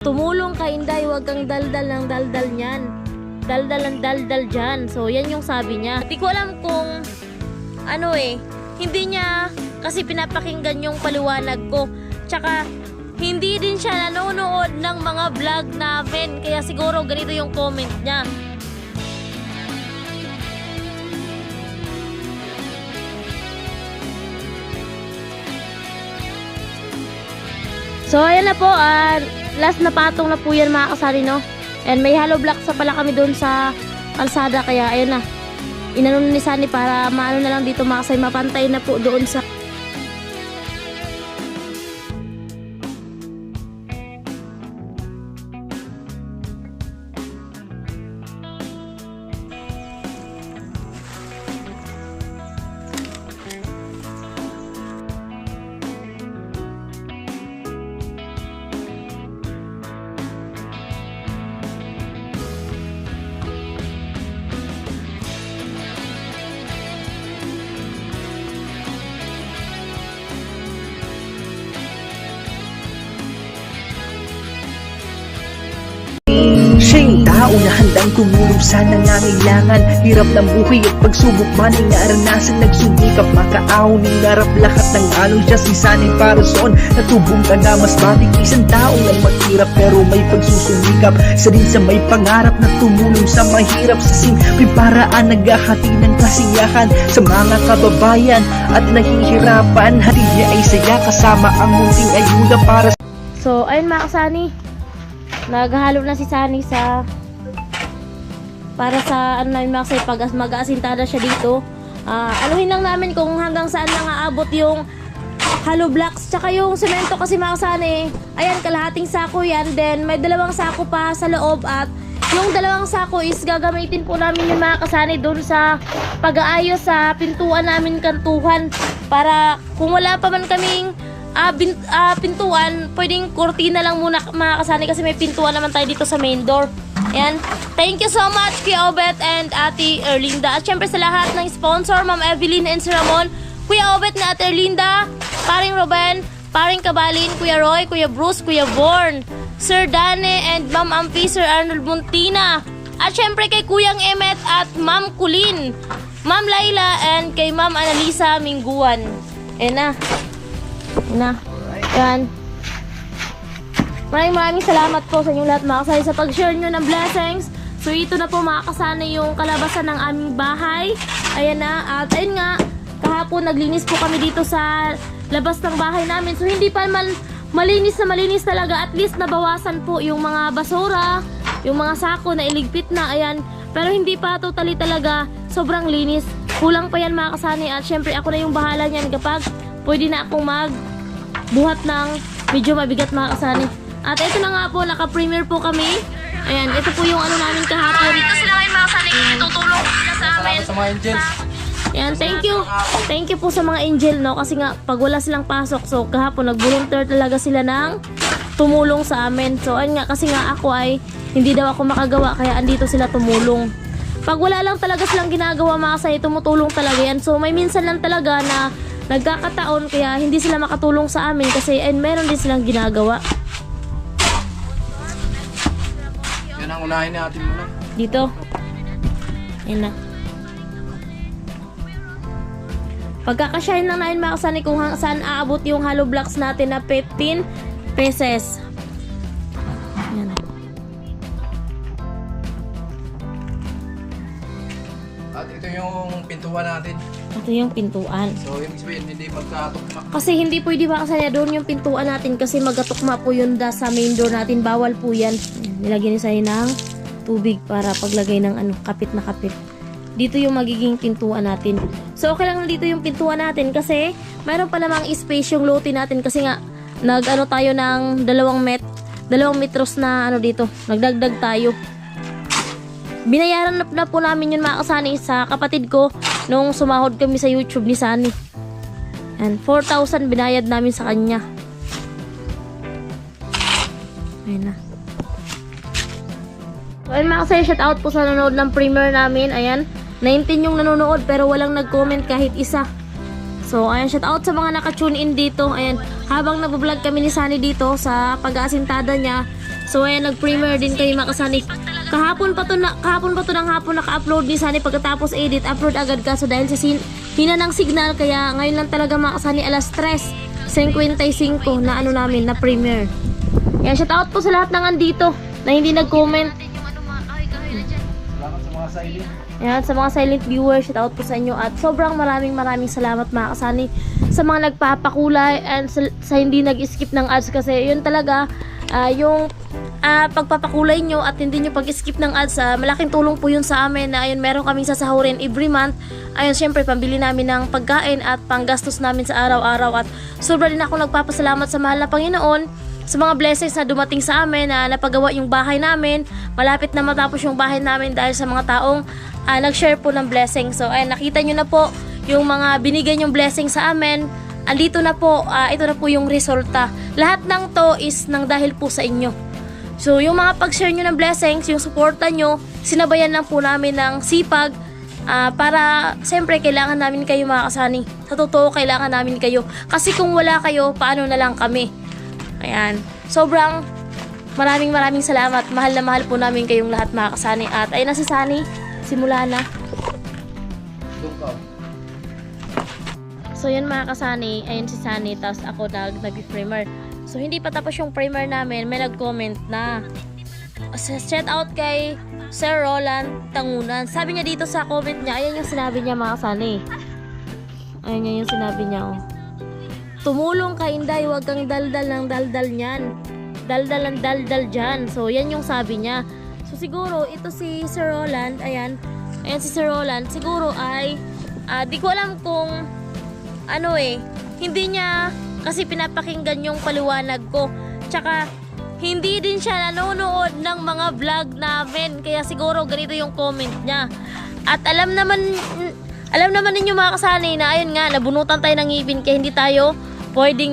tumulong ka Inday, huwag kang daldal ng daldal niyan. Daldal ng daldal dyan. So yan yung sabi niya. Hindi ko alam kung ano hindi niya kasi pinapakinggan yung paliwanag ko. Tsaka hindi din siya nanonood ng mga vlog namin. Kaya siguro ganito yung comment niya. So ayan na po, last na patong na po yan mga kasari, no? And may hollow blocks sa pala kami doon sa kalsada, kaya ayan na. Inano ni Sunny para maano na lang dito mga kasari, mapantay na po doon sa Siya yung tao na handang tumulong sa nangangailangan. Hirap ng buhay at pagsubok man ay naranasan. Nagsumikap makaahon, hinarap lahat ng alon. Siya si Sunny Parason, natubong ka na mas batik. Isang tao lang maghirap pero may pagsusumikap. Isa din sa may pangarap na tumulong sa mahirap. Sa simpleng paraan naghahati ng kasiyahan sa mga kababayan at nahihirapan. Hati niya ay saya kasama ang munting ayuda para. So ayun mga kasani, naghahalo na si Sunny para sa ano namin mga kasay, pag mag-aasintada siya dito. Anuhin lang namin kung hanggang saan lang aabot yung hollow blocks tsaka yung semento kasi mga kasani. Ayan, kalahating sako yan, then may 2 sako pa sa loob at yung 2 sako is gagamitin po namin yung mga kasani doon sa pag-aayos sa pintuan namin kantuhan, para kung wala pa man kaming pintuan, pwedeng kurtina lang muna mga kasani kasi may pintuan naman tayo dito sa main door. Ayan. Thank you so much Kuya Obet and Ate Erlinda. At syempre sa lahat ng sponsor, Ma'am Evelyn and Sir Ramon, Kuya Obet na Ate Erlinda, Paring Ruben, Paring Kabalin, Kuya Roy, Kuya Bruce, Kuya Born, Sir Dane and Ma'am Ampi, Sir Arnold Muntina. At syempre kay Kuyang Emet at Ma'am Kulin, Ma'am Laila and kay Ma'am Analisa Mingguan. Ayan na. Yan. Maraming salamat po sa inyong lahat mga kasani sa pag-share nyo ng blessings. So ito na po mga kasani yung kalabasan ng aming bahay. Ayan na. At ayun nga, kahapon naglinis po kami dito sa labas ng bahay namin. So hindi pa man malinis na malinis talaga. At least nabawasan po yung mga basura, yung mga sako na iligpit na. Ayan. Pero hindi pa totally talaga sobrang linis. Kulang pa yan mga kasani. At syempre ako na yung bahala niyan kapag pwede na akong magbuhat ng medyo mabigat mga kasani. At ito na nga po, naka-premiere po kami. Ayan, ito po yung ano namin kahapon. Dito sila ngayon mga kasani, tutulong sila sa amin. Sa mga angels. Ayan, thank you. Thank you po sa mga angel, no? Kasi nga, pag wala silang pasok, so kahapon nag-volunteer talaga sila ng tumulong sa amin. So, ayun nga, kasi nga ako ay hindi daw ako makagawa, kaya andito sila tumulong. Pag wala lang talaga silang ginagawa mga kasani, tumutulong talaga yan. So, may minsan lang talaga na nagkakataon kaya hindi sila makatulong sa amin kasi meron din silang ginagawa. Yan ang unahin natin muna. Dito. Ayan na. Pagkakasyahin lang namin mga kasani kung saan aabot yung hollow blocks natin na 15 pesos. Ayan. At ito yung pintuan natin. Ito yung pintuan. So yung sabihin, hindi magkatukma. Kasi hindi pwede ba kasaya doon yung pintuan natin kasi magatukma po yun sa main door natin. Bawal po yan. Nilagyan ni Sunny ng tubig para paglagay ng kapit na kapit. Dito yung magiging pintuan natin. So okay lang dito yung pintuan natin kasi mayroon pa namang space yung lote natin kasi nga tayo ng 2 metros na dito. Nagdagdag tayo. Binayaran na po namin yun mga kasani sa kapatid ko nung sumahod kami sa YouTube ni Sunny. And 4,000 binayad namin sa kanya. Ayun na. So ayun mga kasaya, shout out po sa nanonood ng premiere namin. Ayan, 19 yung nanonood pero walang nag-comment kahit isa. So ayan, shout out sa mga naka-tune in dito. Ayan, habang nag-vlog kami ni Sunny dito sa pag-aasintada niya. So ayan, nag-premiere din kayo mga kasani. Kahapon pa to ng hapon naka-upload ni Sunny, pagkatapos edit, upload agad ka. So dahil sa hina ng signal, kaya ngayon lang talaga mga kasani alas 3:55 na ano namin, na premiere. Yan, shout out po sa lahat ng andito na hindi nag-comment. Salamat sa mga silent. Yan, sa mga silent viewers, shout out po sa inyo. At sobrang maraming salamat mga kasani sa mga nagpapakulay and sa hindi nag-skip ng ads, kasi yun talaga yung pagpapakulay nyo at hindi nyo pag-skip ng ads, malaking tulong po yun sa amin na ayun, meron kaming sasahurin every month. Ayun, syempre pambili namin ng pagkain at panggastos namin sa araw-araw. At sobra din ako nagpapasalamat sa mahal na Panginoon sa mga blessings na dumating sa amin, na napagawa yung bahay namin. Malapit na matapos yung bahay namin dahil sa mga taong nag-share po ng blessing. So ayun, nakita nyo na po yung mga binigay yung blessing sa amin. Andito na po, ito na po yung resulta. Lahat ng to is nang dahil po sa inyo. So yung mga pag-share nyo ng blessings, yung suporta nyo, sinabayan lang po namin ng sipag, para siyempre kailangan namin kayo mga kasani. Sa totoo, kailangan namin kayo. Kasi kung wala kayo, paano na lang kami? Ayan, sobrang maraming salamat. Mahal na mahal po namin kayong lahat mga kasani. At ayun na si Sunny, simula na. So yun mga kasani, ayun si Sunny, tapos ako nag-primer. So hindi pa tapos yung primer namin, may nag-comment na. Shout out kay Sir Roland Tangunan. Sabi niya dito sa comment niya, ayan yung sinabi niya mga kasani. Ayan yung sinabi niya, oh. Tumulong ka Inday, huwag kang daldal ng daldal niyan. Daldal ng daldal dyan. So yan yung sabi niya. So siguro ito si Sir Roland, ayan si Sir Roland, siguro ay di ko alam kung hindi niya kasi pinapakinggan yung paliwanag ko. Tsaka hindi din siya nanonood ng mga vlog namin, kaya siguro ganito yung comment niya. At alam naman ninyo mga kasani na ayun nga, nabunutan tayo ng ngipin, kaya hindi tayo pwedeng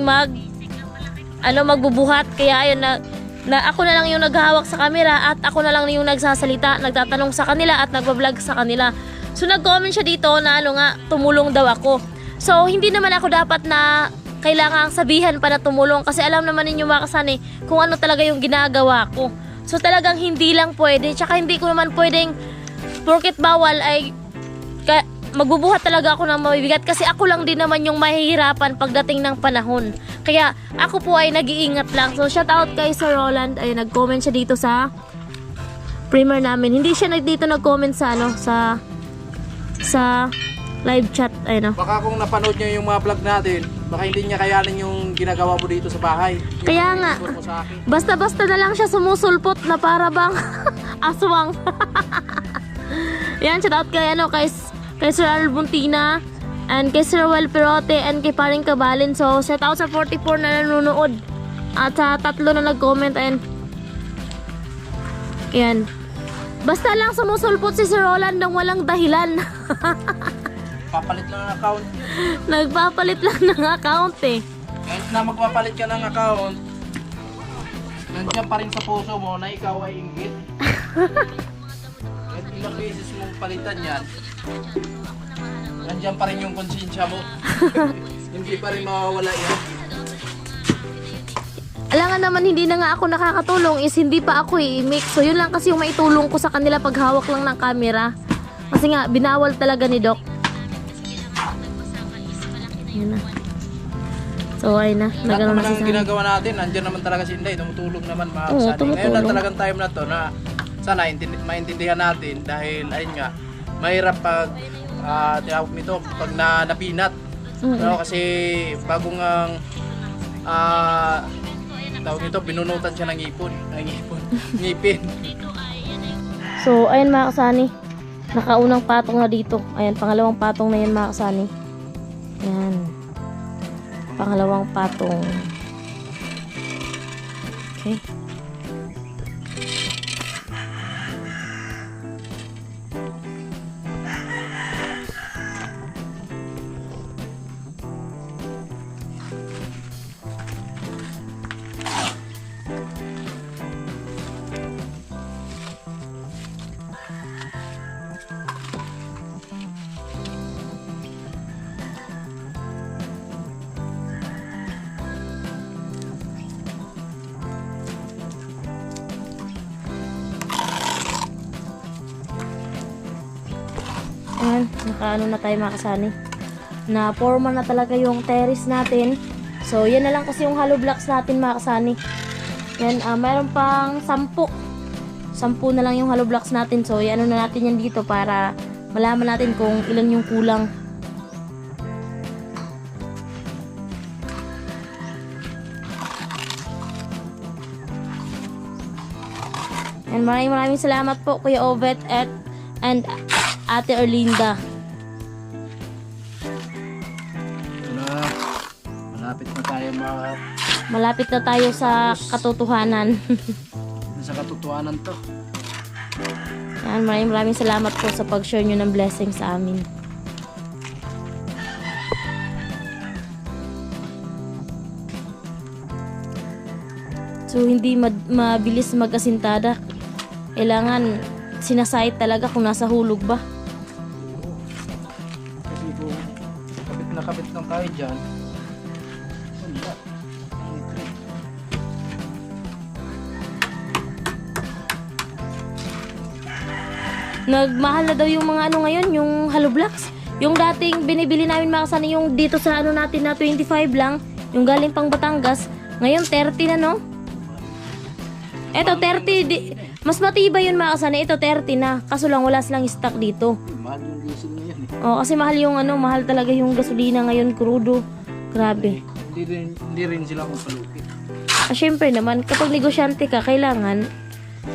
magbubuhat. Kaya ayun na ako na lang yung naghahawak sa camera at ako na lang yung nagsasalita, nagtatanong sa kanila at nagbablog sa kanila. So nag-comment siya dito na tumulong daw ako. So hindi naman ako dapat na kailangang sabihan pa na tumulong, kasi alam naman ninyo mga kasani kung ano talaga yung ginagawa ko. So talagang hindi lang pwede, tsaka hindi ko naman pwedeng porket bawal ay magbubuhat talaga ako ng mabibigat, kasi ako lang din naman yung mahihirapan pagdating ng panahon. Kaya ako po ay nag-iingat lang. So shout out kay Sir Roland, ay nag-comment siya dito sa primer namin. Hindi siya dito nag-comment sa live chat, ayun. Baka kung napanood niya yung mga vlog natin, baka hindi niya kayanin yung ginagawa mo dito sa bahay. Kaya nga, basta-basta na lang siya sumusulpot na para bang aswang. Yan, shout out kay Sir Albuntina, and kay Sir Well Perote, and kay Paring Kabalin. So shout out sa 44 na nanonood at sa 3 na nag-comment. And yan, basta lang sumusulpot si Sir Roland ng walang dahilan. Papalit lang ng account. Nagpapalit lang ng account eh. Kahit na magpapalit ka ng account, nandiyan pa rin sa puso mo na ikaw ay inggit. Kahit ilang beses mong palitan yan, nandiyan pa rin yung konsensya mo. Hindi pa rin mawawala yan. Alangan naman, hindi na nga ako nakakatulong is hindi pa ako i-mix. So yun lang kasi yung maitulong ko sa kanila pag hawak lang ng camera. Kasi nga, binawal talaga ni Doc. Yan na. So ayun na, Lahat nagano naman na ang si Sunny. ginagawa natin, nandiyan naman talaga si Inday, tumutulong naman mga Oo, kasani. tumutulong. Ngayon lang talagang time na to na sana maintindihan natin, dahil ayun nga, mahirap pag tinawag nito, pag napinat. No, kasi bagong tawag nito, binunutan siya ng ngipin. So ayun mga kasani, nakaunang patong na dito. Ayan, pangalawang patong na yan mga kasani. Ayan, pangalawang patong. Okay. Ayan, nakaano na tayo mga kasani. Na forma na talaga yung terrace natin. So, yan na lang kasi yung hollow blocks natin mga kasani. Yan, mayroon pang 10. 10 na lang yung hollow blocks natin. So, ano na natin yan dito para malaman natin kung ilan yung kulang. And maraming salamat po Kuya Ovet and Ate Erlinda. Malapit na tayo sa katotohanan. Sa katotohanan to. Yan, maraming salamat po sa pag-share nyo ng blessing sa amin. So, hindi mabilis mag-asintada. Kailangan sinasayit talaga kung nasa hulog ba. Kasi kung kapit na kapit lang tayo dyan, wala. Nagmahal na daw yung mga ano ngayon, yung hollow blocks. Yung dating binibili namin mga kasani, yung dito sa ano natin na 25 lang, yung galing pang Batangas, ngayon 30 na no? Eto 30, mas matibay yun mga kasani, ito 30 na, kaso lang wala silang stock dito. Mahal yung diesel ngayon eh. Oh, kasi mahal yung ano, mahal talaga yung gasolina ngayon, crudo. Grabe. Hindi rin sila kupalupit. Syempre naman, kapag negosyante ka, kailangan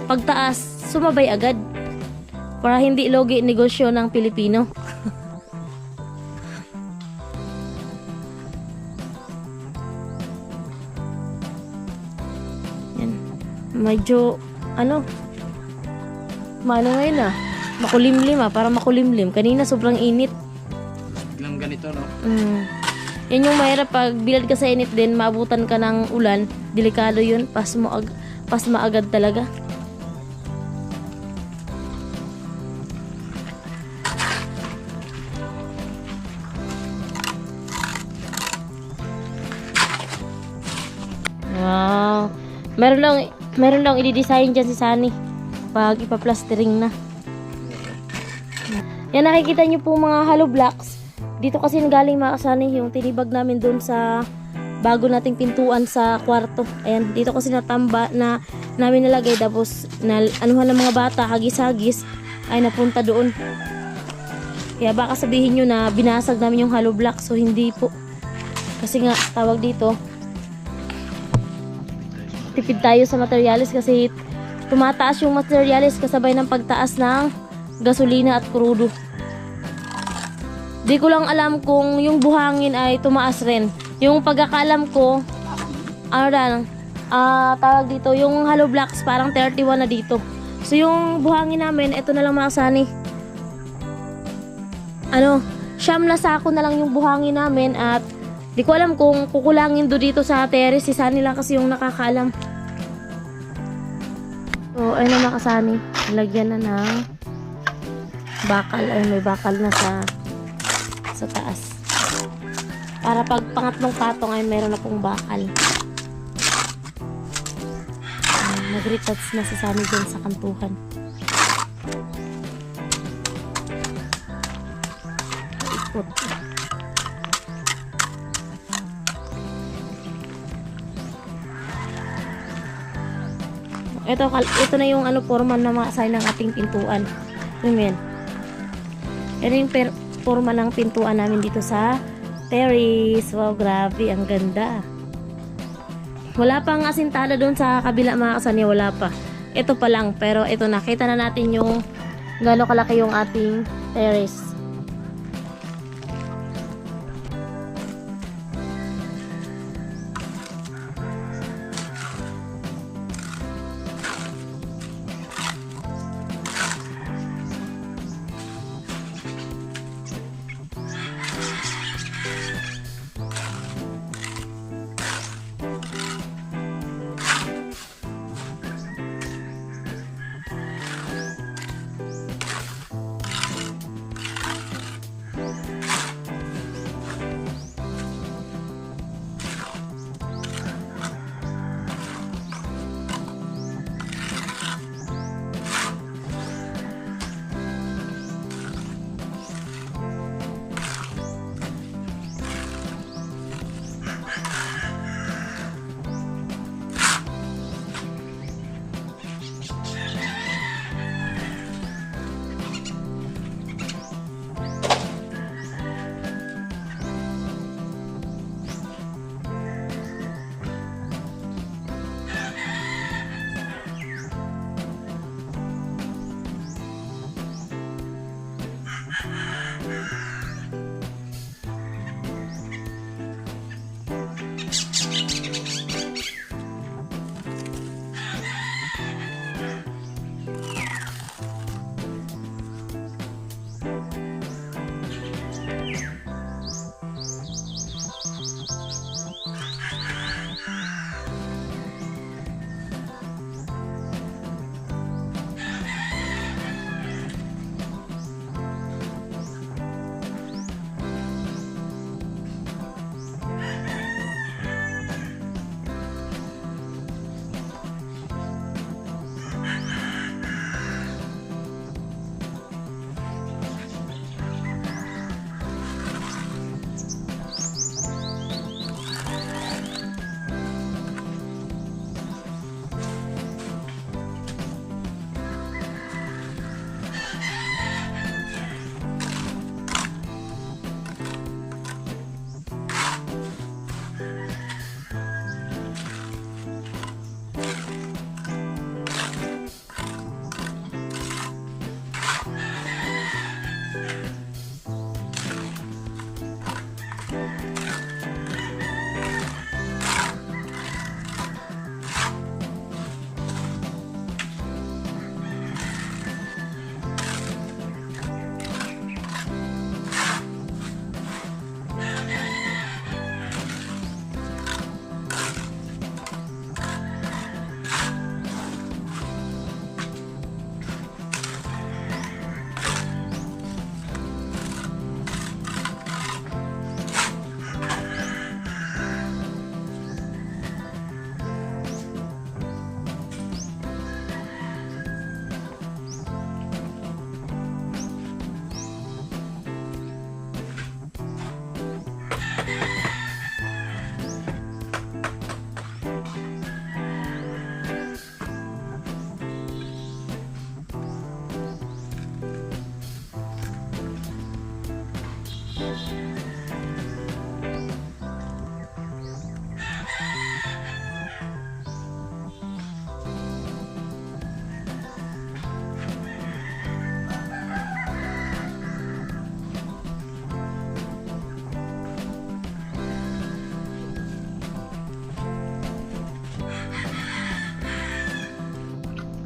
pagtaas, sumabay agad. Para hindi logi negosyo ng Pilipino. Yan. Medyo, ano, ngayon makulimlim para makulimlim. Kanina sobrang init. Biglang ganito no? Yan yung mahirap pag bilad ka sa init din, maabutan ka ng ulan, delikado yun, pasma agad talaga. Wow. Meron lang i-design dyan si Sunny pag ipa-plastering na. Yan, nakikita nyo po mga hollow blocks. Dito kasi galing mga Sunny yung tinibag namin doon sa bago nating pintuan sa kwarto. Ayan, dito kasi natamba na namin nalagay, tapos anuhan ng mga bata, hagis-hagis ay napunta doon. Kaya baka sabihin nyo na binasag namin yung hollow blocks. So hindi po. Kasi nga tawag dito, tipid tayo sa materialis kasi tumataas yung materialis kasabay ng pagtaas ng gasolina at crudo. Di ko lang alam kung yung buhangin ay tumaas rin. Yung pagkakaalam ko, tawag dito, yung hollow blocks parang 31 na dito. So yung buhangin namin, ito na lang mga Sunny. Siyam na sako na lang yung buhangin namin at di ko alam kung kukulangin do dito sa terrace. Si Sunny lang kasi yung nakakaalam. So, ayun na mga Sunny. Lagyan na ng bakal. Ay, may bakal na sa taas. Para pag pangatlong patong ay meron na pong bakal. Nag-retouch na si Sunny dyan sa kantuhan. Ikot. Ito na yung forma na ma-assign ng ating pintuan. Yan. Yan yung forma ng pintuan namin dito sa terrace. Wow, grabe, ang ganda. Wala pang asintada doon sa kabila mga kasani, wala pa. Ito pa lang, pero ito nakita na natin yung gaano kalaki yung ating terrace.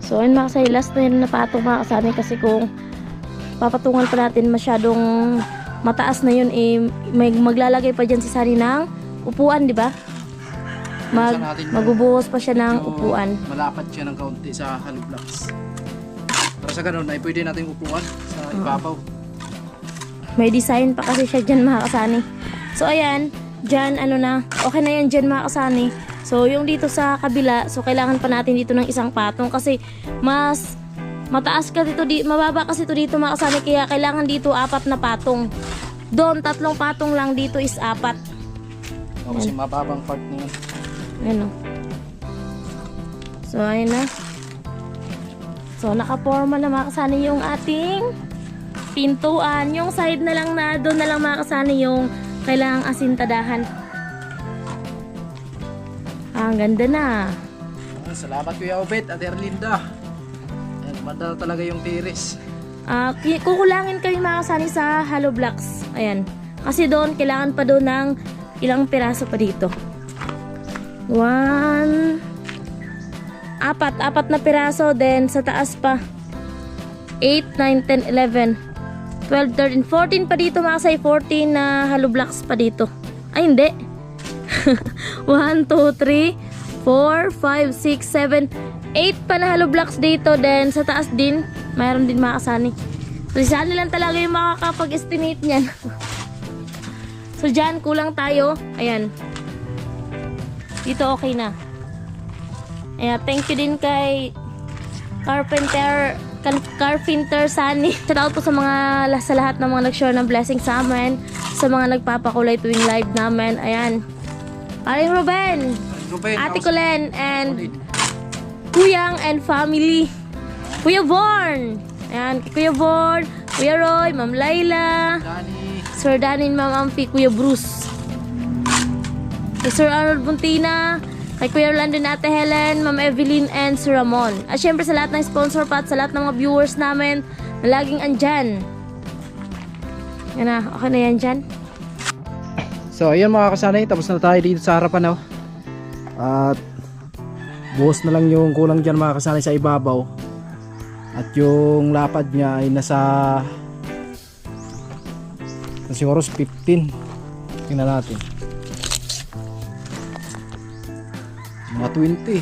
So ayun mga kasani, last na yun na patong mga kasani, kasi kung papatungan pa natin masyadong mataas na yun, eh, may maglalagay pa dyan si Sunny ng upuan, di ba? Magbubuhos pa siya ng upuan. Malapad siya ng kaunti sa hollow blocks. Para sa ganun ay pwede nating upuan sa ibabaw. May design pa kasi siya dyan mga kasani. So ayan, dyan ano na, okay na yan dyan mga kasani. So yung dito sa kabila, so kailangan pa natin dito ng isang patong kasi mas mataas ka dito, mababa kasi ito dito mga kasani, kaya kailangan dito 4 na patong. Doon 3 patong lang, dito is 4. O, kasi mababang part na yun. Ano. So ayun na. So nakaporma na mga kasani yung ating pintuan. Yung side na lang na doon na lang mga kasani yung kailangang asintadahan. Ang ganda na. Salamat Kuya Obet at Erlinda. Ayan, manda talaga yung tiris. Kukulangin kami mga kasani sa hollow blocks. Ayan. Kasi doon kailangan pa doon ng ilang piraso pa dito. 4 na piraso, then sa taas pa 8, 9, 10, 11 12, 13, 14 pa dito mga kasay, 14 na hollow blocks pa dito. Ay hindi. 1, 2, 3, 4, 5, 6, 7, 8 pa na hollow blocks dito, then sa taas din mayroon din mga kasani. So saan lang talaga yung makakapag-estimate niyan. So dyan kulang tayo. Ayan, dito okay na. Ayan, thank you din kay Carpenter Sunny. Shout out po sa lahat ng mga nag-share ng blessing sa amin, sa mga nagpapakulay tuwing live namin. Ayan, Aling Ruben, Ate Colen, and Kuyang and family. Kuya Born. Ayan, kay Kuya Born, Kuya Roy, Ma'am Laila, Sir Danny, Ma'am Ampi, Kuya Bruce, kay Sir Arnold Buntina, kay Kuya Orlando and Ate Helen, Ma'am Evelyn, and Sir Ramon. At syempre sa lahat ng sponsor pa at sa lahat ng mga viewers namin na laging andyan. Yan na, okay na yan dyan. So ayun mga kasanay, tapos na tayo dito sa harapan. At buhos na lang yung kulang dyan mga kasanay sa ibabaw. At yung lapad niya ay nasa siguro 15. Tingnan natin. Mga 20.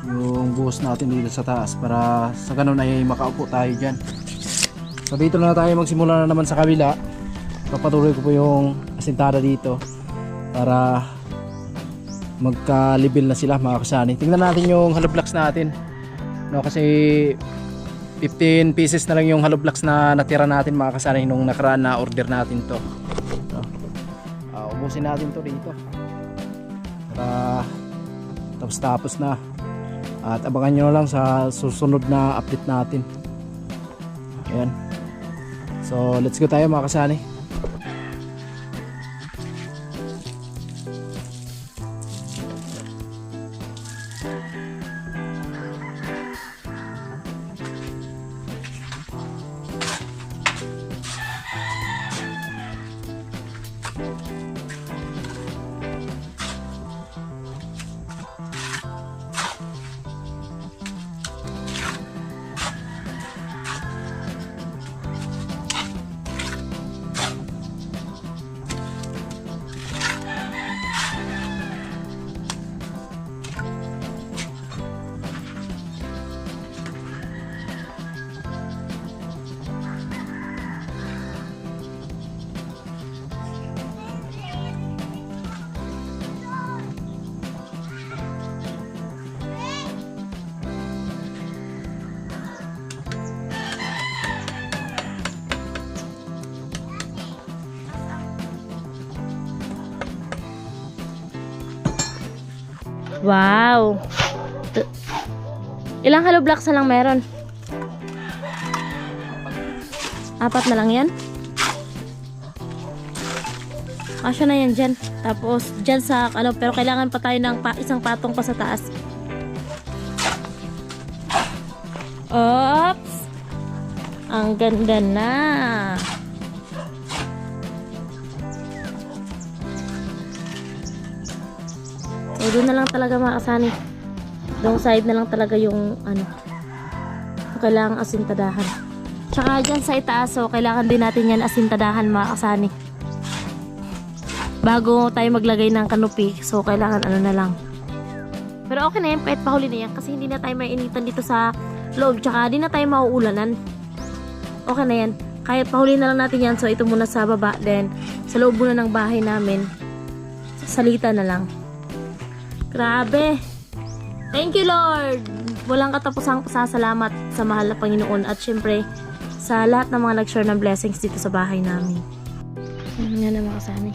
Yung buhos natin dito sa taas para sa ganun ay makaupo tayo dyan. So dito na tayo magsimula na naman sa kabila. Papatuloy ko po yung asintada dito para magka-level na sila mga kasani. Tingnan natin yung hollow blocks natin. No, kasi 15 pieces na lang yung hollow blocks na natira natin mga kasani nung nakaraan na order natin to. No. Ubusin natin to dito. Para tapos na. At abangan nyo lang sa susunod na update natin. Ayan. So let's go tayo mga kasani. Wow! Ilang hollow blocks na lang meron? 4 na lang yan? Kasya na yan dyan. Tapos dyan sa ano, pero kailangan pa tayo ng isang patong pa sa taas. Oops! Ang ganda na! So So doon na lang talaga mga kasani. Doong side na lang talaga yung ano, kailangan asintadahan. Tsaka dyan sa itaas, so kailangan din natin yan asintadahan mga kasani. Bago tayo maglagay ng kanopi, so kailangan ano na lang. Pero okay na yan, kahit pahuli na yan, kasi hindi na tayo mainitan dito sa loob, tsaka di na tayo mauulanan. Okay na yan, kahit pahuli na lang natin yan, so ito muna sa baba, then sa loob muna ng bahay namin, salita na lang. Grabe! Thank you Lord! Walang katapusang pasasalamat sa mahal na Panginoon, at syempre sa lahat ng mga nag-share ng blessings dito sa bahay namin. Ano nga na mga kasani.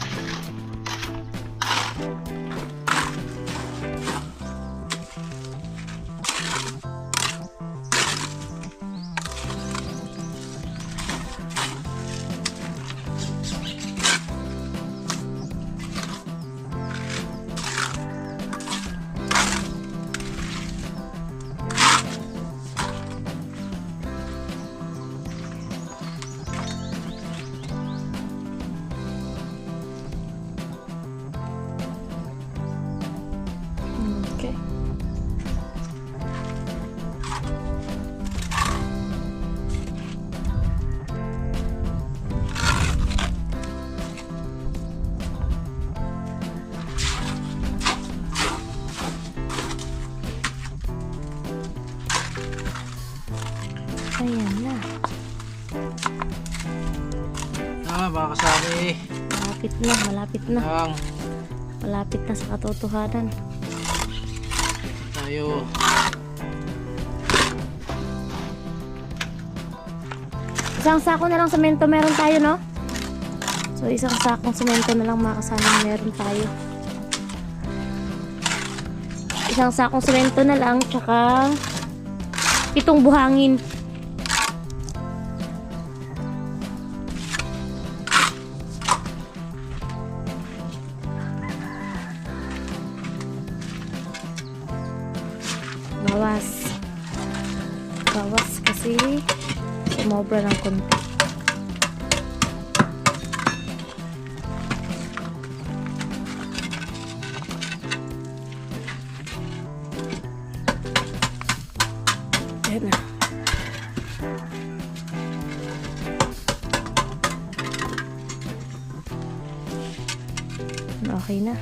Okay. Ayan na. Mga kasani. Malapit na, malapit na. Ang Malapit na sa katotohanan. tayo. Isang sako na lang semento meron tayo, no? So, isang sakong semento na lang mga kasama meron tayo. Isang sakong semento na lang, tsaka 7 buhangin. Bawas kasi sumobra ng konti. Ayan na. Okay na.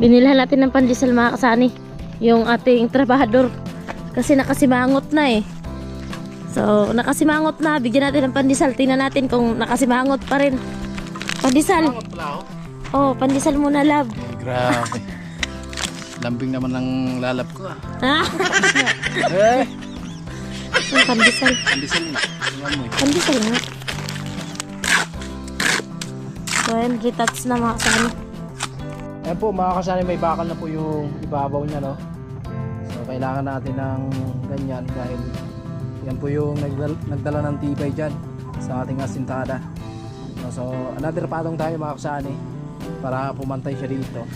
Binilhan natin ng pandesal mga kasani, yung ating trabahador, kasi nakasimangot na eh. So nakasimangot na, bigyan natin ng pandesal. Tingnan natin kung nakasimangot pa rin. Pandesal. Oh, pandesal muna love. Grabe. Lambing naman ng lalab ko ah. Ah, Eh, yung pandesal. pandesal na. Tingnan mo. Pandesal nga. So ayan, retouch na mga kasani. Ayan po mga kasani, may bakal na po yung ibabaw niya, no? So kailangan natin ng ganyan dahil yan po yung nagdala ng tibay dyan sa ating asintada. So another patong tayo mga kasani para pumantay siya dito.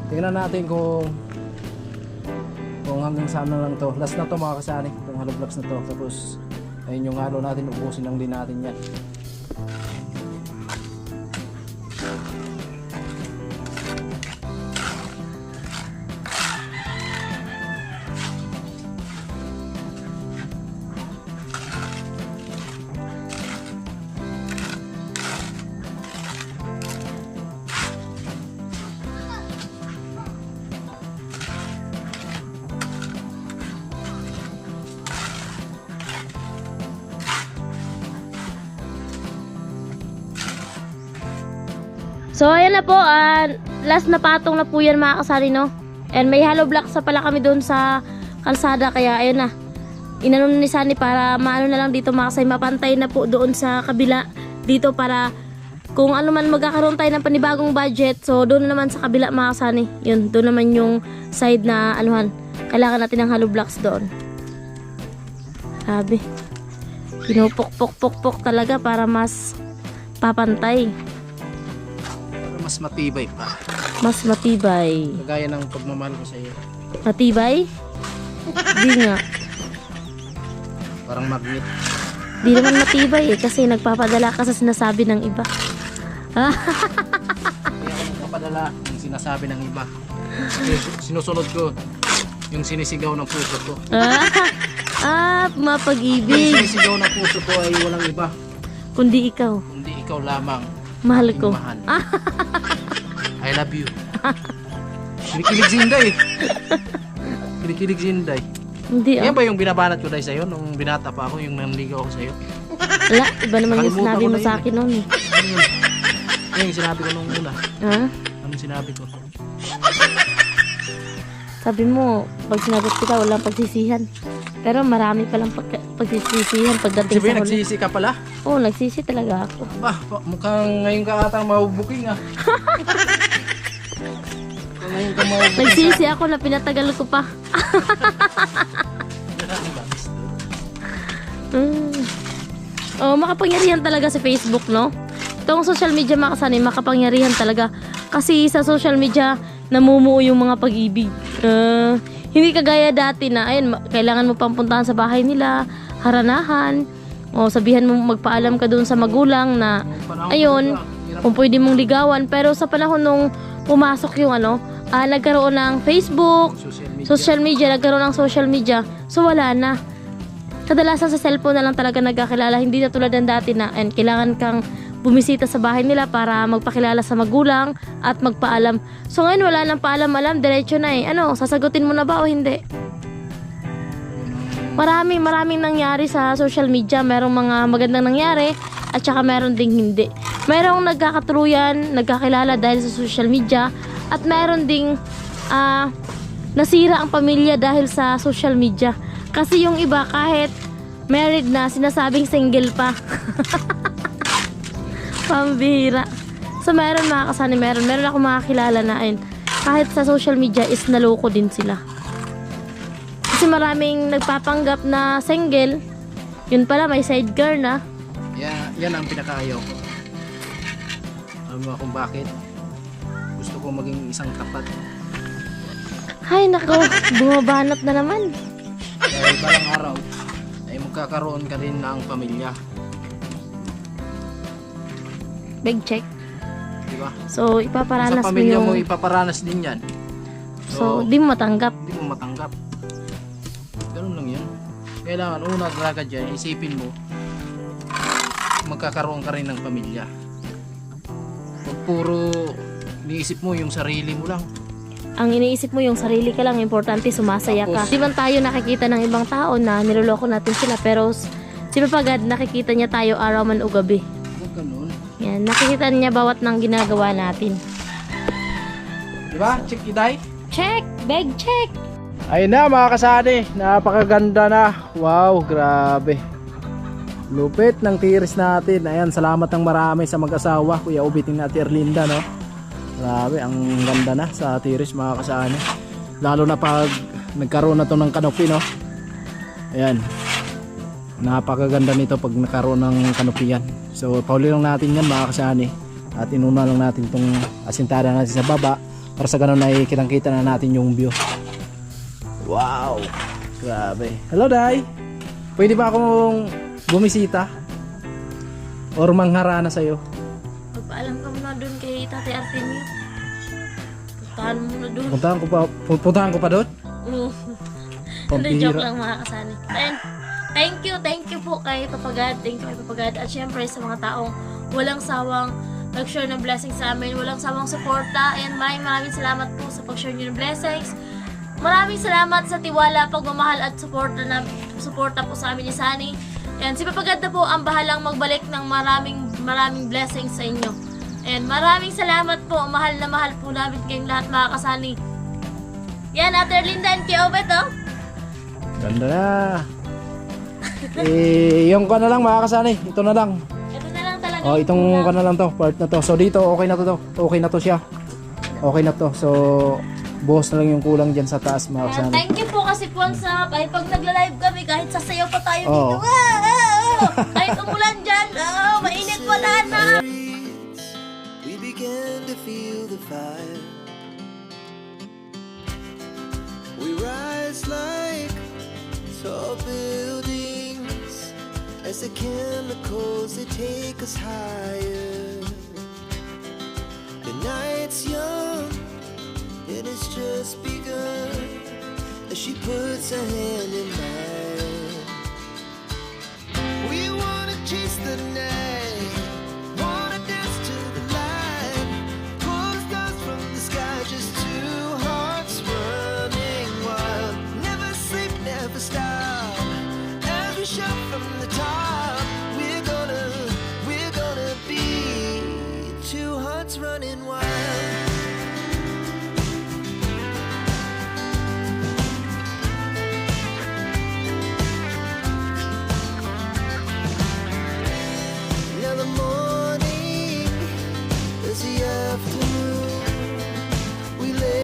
Tingnan natin kung hanggang saan na lang to. Last na to mga kasani, itong hollow blocks na to. Tapos ayun yung halo natin, ubusin lang din natin yan. So ayan na po, last na patong na po yan mga kasari, no? And may hollow blocks na pala kami doon sa kalsada, kaya ayun na. Inanon ni Sunny para maano na lang dito mga kasari, mapantay na po doon sa kabila dito para kung ano man magkakaroon tayo ng panibagong budget. So doon na naman sa kabila mga kasari, yun, doon naman yung side na anuhan. Kailangan natin ng hollow blocks doon. Sabi, pinupok-pok-pok-pok talaga para mas papantay. Mas matibay pa. Mas matibay. Kagaya ng pagmamahal ko sa iyo. Matibay? Hindi nga. Parang magnet. Di naman matibay kasi nagpapadala ka sa sinasabi ng iba. Kaya ako nagpapadala yung sinasabi ng iba. Sinusunod ko yung sinisigaw ng puso ko. Yung Mapag-ibig. sinisigaw ng puso ko ay walang iba, Kundi ikaw. kundi ikaw lamang. Mahal ko. Mahal. I love you. Kinikilig si Inday. Kinikilig si Inday. Hindi Yan ba yung binabanat ko dahil sa'yo nung binata pa ako, yung nanligaw ako sa'yo? Wala, iba naman yung Nakalimutan sinabi ko mo na sa yun akin noon eh. Ano yun? Ano yung sinabi ko nung una? Ha? Anong sinabi ko? Sabi mo, pag sinagot kita, walang pagsisihan. Pero marami palang pagsisisihan pagdating Sabi, sa huli. nagsisi ka pala? Oo, nagsisi talaga ako. Mukhang ngayon ka atang mabubuking ah. Ngayon ka mabubuking. Nagsisi ako na pinatagal ko pa. Makapangyarihan talaga sa Facebook, no? Itong social media makasanay, makapangyarihan talaga. Kasi sa social media, namumuo yung mga pag-ibig. Hindi kagaya dati na, ayun, kailangan mo pang puntahan sa bahay nila, haranahan, o sabihan mo magpaalam ka doon sa magulang na, ayun, kung pwede mong ligawan. Pero sa panahon nung pumasok yung nagkaroon ng Facebook, social media, nagkaroon ng social media, so wala na. Kadalasan sa cellphone na lang talaga nagkakilala, hindi na tulad ng dati na kailangan kang bumisita sa bahay nila para magpakilala sa magulang at magpaalam. So ngayon wala nang paalam-alam, diretso na eh. Sasagutin mo na ba o hindi? Maraming nangyari sa social media. Merong mga magandang nangyari at saka meron ding hindi. Merong nagkakatuluyan, nagkakilala dahil sa social media at meron ding nasira ang pamilya dahil sa social media. Kasi yung iba kahit married na, sinasabing single pa. Pambihira. So meron mga kasani, meron ako makakilala na kahit sa social media is naloko din sila. Kasi maraming nagpapanggap na single, yun pala may side girl na. Yan ang pinakaayaw ko. Alam mo kung bakit? Gusto ko maging isang tapat. Ay nako, bumabanat na naman. Dahil balang araw ay magkakaroon ka rin ng pamilya. Big check. Diba? So ipaparanas Sa mo pamilya yung... mo ipaparanas din yan. So di mo matanggap. Hindi mo matanggap. Ganun lang yan. Kailangan una talaga dyan, isipin mo magkakaroon ka rin ng pamilya. Pag puro niisip mo yung sarili mo lang. Ang iniisip mo yung sarili ka lang, importante sumasaya ka. Di man tayo nakikita ng ibang tao na niloloko natin sila, pero si Papagad nakikita niya tayo araw man o gabi. Huwag ganun. Yan, nakikita niya bawat nang ginagawa natin. Diba? Check Iday? Check! Bag check! Ayun na mga kasani, napakaganda na. Wow, grabe. Lupit ng tiris natin. Ayan, salamat ng marami sa mag-asawa, Kuya Ubiting at Erlinda, no? Grabe, ang ganda na sa tiris mga kasani. Lalo na pag nagkaroon na to ng kanopi, no? Ayan. Napakaganda nito pag nagkaroon ng kanopi yan. So, pauli lang natin yan mga kasani. At inuna lang natin itong asintada natin sa baba para sa ganun ay kitang-kita na natin yung view. Wow! Grabe. Hello, Day! Pwede ba akong bumisita? Or mangharana sa'yo? Magpaalam ka muna dun kay Tate Artemio. Puntahan mo muna dun. Puntahan ko pa doon? Hindi, joke lang mga kasani. And thank you po kay Papagad. Thank you kay Papagad. At syempre sa mga taong walang sawang nag-share ng blessings sa amin. Walang sawang suporta. And maraming salamat po sa pag-share nyo ng blessings. Maraming salamat sa tiwala, pagmamahal at suporta po sa amin ni Sunny. And si Papagad na po ang bahalang magbalik ng maraming blessings sa inyo. And maraming salamat po. Mahal na mahal po namin kayong lahat mga kasani. Yan, Ate Erlinda and Kuya Obet, oh. Ganda na. Yung ka na lang mga kasani. Ito na lang. Ito na lang talaga. Oh, itong ka na lang to. Part na to. So dito, okay na to. Okay na to siya. Okay na to. So buhos na lang yung kulang dyan sa taas mga kasani. Thank you po kasi po sa pag nagla-live kami kahit sasayaw pa tayo Oo. dito. Kahit umulan dyan, mainit wala na. We began to feel the fire. We rise like tall buildings as the chemicals they take us higher. The night's young, it has just begun, as she puts her hand in mine. We wanna chase the night